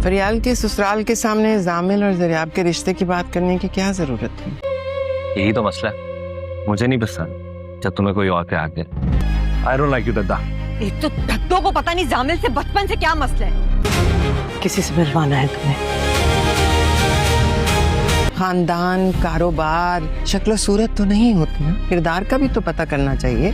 फरियाल के ससुराल के सामने जामिल और ज़रियाब के रिश्ते की बात करने की क्या जरूरत थी? यही तो मसला है, मुझे नहीं पसंद जब तुम्हें कोई और पे आके। आई डोंट लाइक यू दद्दा। एक तो दद्दों को पता नहीं जामिल से बचपन से क्या मसला है। किसी से मिलवाना है तुम्हें? खानदान, कारोबार, शक्ल सूरत तो नहीं होती ना, किरदार का भी तो पता करना चाहिए।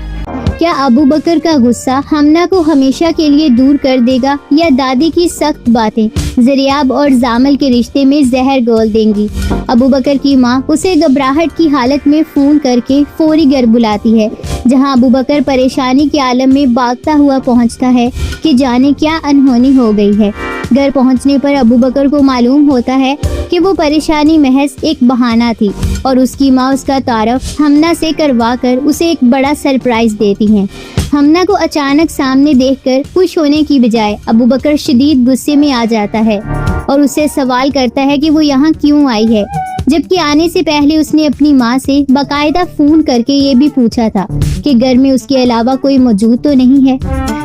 क्या अबू बकर का गुस्सा हमना को हमेशा के लिए दूर कर देगा या दादी की सख्त बातें ज़रियाब और जामल के रिश्ते में जहर घोल देंगी? अबू बकर की माँ उसे घबराहट की हालत में फोन करके फौरी घर बुलाती है, जहाँ अबू बकर परेशानी के आलम में भागता हुआ पहुँचता है कि जाने क्या अनहोनी हो गई है। घर पहुँचने पर अबू बकर को मालूम होता है कि वो परेशानी महज एक बहाना थी और उसकी माँ उसका तारफ हमना से करवा कर उसे एक बड़ा सरप्राइज देती हैं। हमना को अचानक सामने देखकर खुश होने की बजाय अबू बकर शदीद गुस्से में आ जाता है और उससे सवाल करता है कि वो यहाँ क्यों आई है, जबकि आने से पहले उसने अपनी माँ से बाकायदा फोन करके ये भी पूछा था कि घर में उसके अलावा कोई मौजूद तो नहीं है।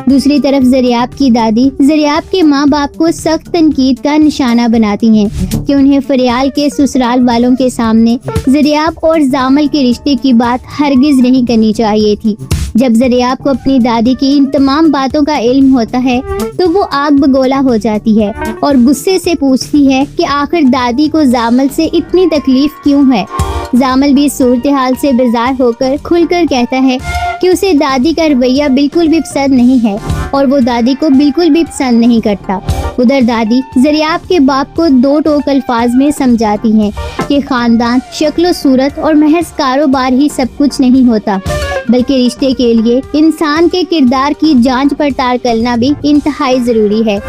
दूसरी तरफ ज़रियाब की दादी ज़रियाब के माँ बाप को सख्त तनकीद का निशाना बनाती हैं कि उन्हें फरियाल के ससुराल वालों के सामने ज़रियाब और जामल के रिश्ते की बात हरगिज नहीं करनी चाहिए थी। जब ज़रियाब को अपनी दादी की इन तमाम बातों का इल्म होता है तो वो आग बगोला हो जाती है और गुस्से से पूछती है कि आखिर दादी को जामल से इतनी तकलीफ क्यों है। जामल भी सूरत हाल से बेजार होकर खुलकर कहता है कि उसे दादी का रवैया बिल्कुल भी पसंद नहीं है और वो दादी को बिल्कुल भी पसंद नहीं करता। उधर दादी ज़रियाब के बाप को दो टोक अल्फाज में समझाती हैं कि खानदान, शक्ल सूरत और महज कारोबार ही सब कुछ नहीं होता, बल्कि रिश्ते के लिए इंसान के किरदार की जांच पड़ताल करना भी इंतहाई जरूरी है।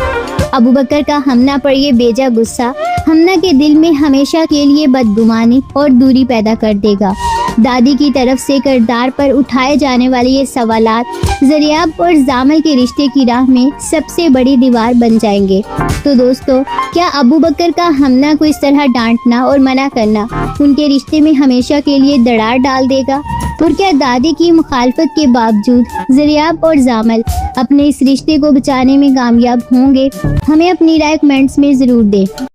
अबू बकर का हमना पर ये बेजा गुस्सा हमना के दिल में हमेशा के लिए बदगुमानी और दूरी पैदा कर देगा। दादी की तरफ से किरदार पर उठाए जाने वाले ये सवालात ज़रियाब और जामल के रिश्ते की राह में सबसे बड़ी दीवार बन जाएंगे। तो दोस्तों, क्या अबू बकर का हमना को इस तरह डांटना और मना करना उनके रिश्ते में हमेशा के लिए दरार डाल देगा? और क्या दादी की मुखालफत के बावजूद ज़रियाब और जामल अपने इस रिश्ते को बचाने में कामयाब होंगे? हमें अपनी राय कमेंट्स में ज़रूर दें।